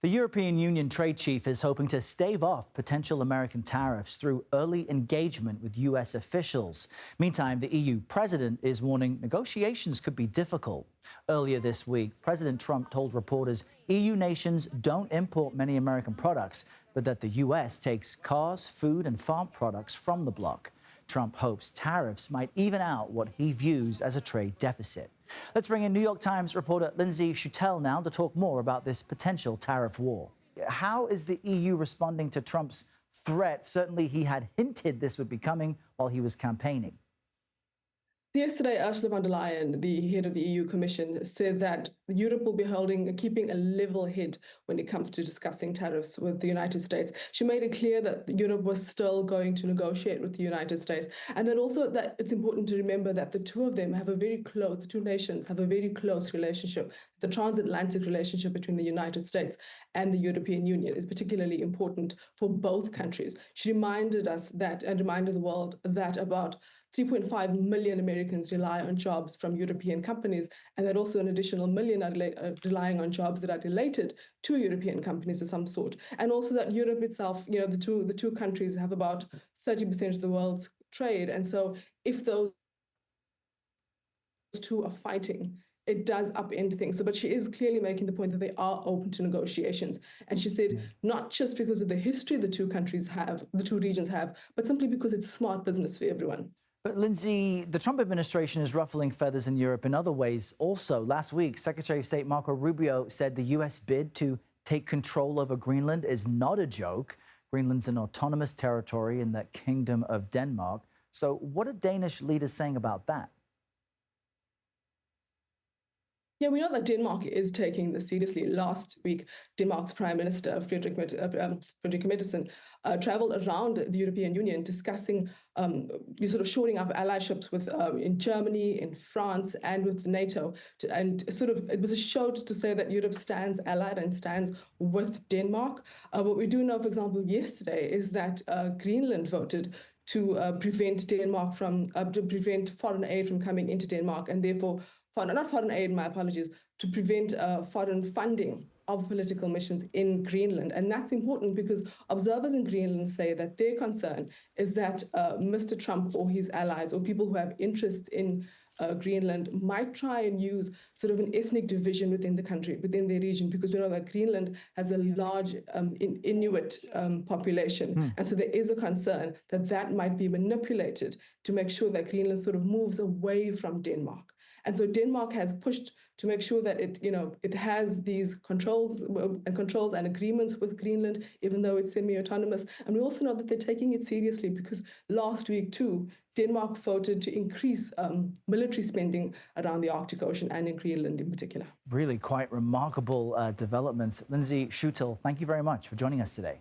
The European Union trade chief is hoping to stave off potential American tariffs through early engagement with US officials. Meantime, the EU president is warning negotiations could be difficult. Earlier this week, President Trump told reporters EU nations don't import many American products, but that the US takes cars, food and farm products from the bloc. Trump hopes tariffs might even out what he views as a trade deficit. Let's bring in New York Times reporter Lynsey Chutel now to talk more about this potential tariff war. How is the EU responding to Trump's threat? Certainly he had hinted this would be coming while he was campaigning. Yesterday, Ursula von der Leyen, the head of the EU Commission, said that Europe will be keeping a level head when it comes to discussing tariffs with the United States. She made it clear that Europe was still going to negotiate with the United States, and then also that it's important to remember that the two nations have a very close relationship. The transatlantic relationship between the United States and the European Union is particularly important for both countries. She reminded us that, and reminded the world that about 3.5 million Americans rely on jobs from European companies, and that also an additional million are relying on jobs that are related to European companies of some sort. And also that Europe itself, the two countries have about 30% of the world's trade. And so if those two are fighting, it does upend things. But she is clearly making the point that they are open to negotiations. And she said, not just because of the history the two regions have, but simply because it's smart business for everyone. But Lynsey, the Trump administration is ruffling feathers in Europe in other ways also. Last week, Secretary of State Marco Rubio said the U.S. bid to take control over Greenland is not a joke. Greenland's an autonomous territory in the Kingdom of Denmark. So what are Danish leaders saying about that? Yeah, we know that Denmark is taking this seriously. Last week, Denmark's Prime Minister, Frederik Mette, traveled around the European Union discussing sort of shoring up allyships with in Germany, in France, and with NATO. It was a show to say that Europe stands allied and stands with Denmark. What we do know, for example, yesterday is that Greenland voted to prevent foreign aid from coming into Denmark, and therefore not foreign aid, my apologies, to prevent foreign funding of political missions in Greenland. And that's important because observers in Greenland say that their concern is that Mr. Trump or his allies or people who have interest in Greenland might try and use sort of an ethnic division within the country, within their region, because we know that Greenland has a large Inuit population. And so there is a concern that that might be manipulated to make sure that Greenland sort of moves away from Denmark. And so Denmark has pushed to make sure that it has these controls and agreements with Greenland, even though it's semi-autonomous. And we also know that they're taking it seriously because last week, too, Denmark voted to increase military spending around the Arctic Ocean and in Greenland in particular. Really quite remarkable developments. Lynsey Chutel, thank you very much for joining us today.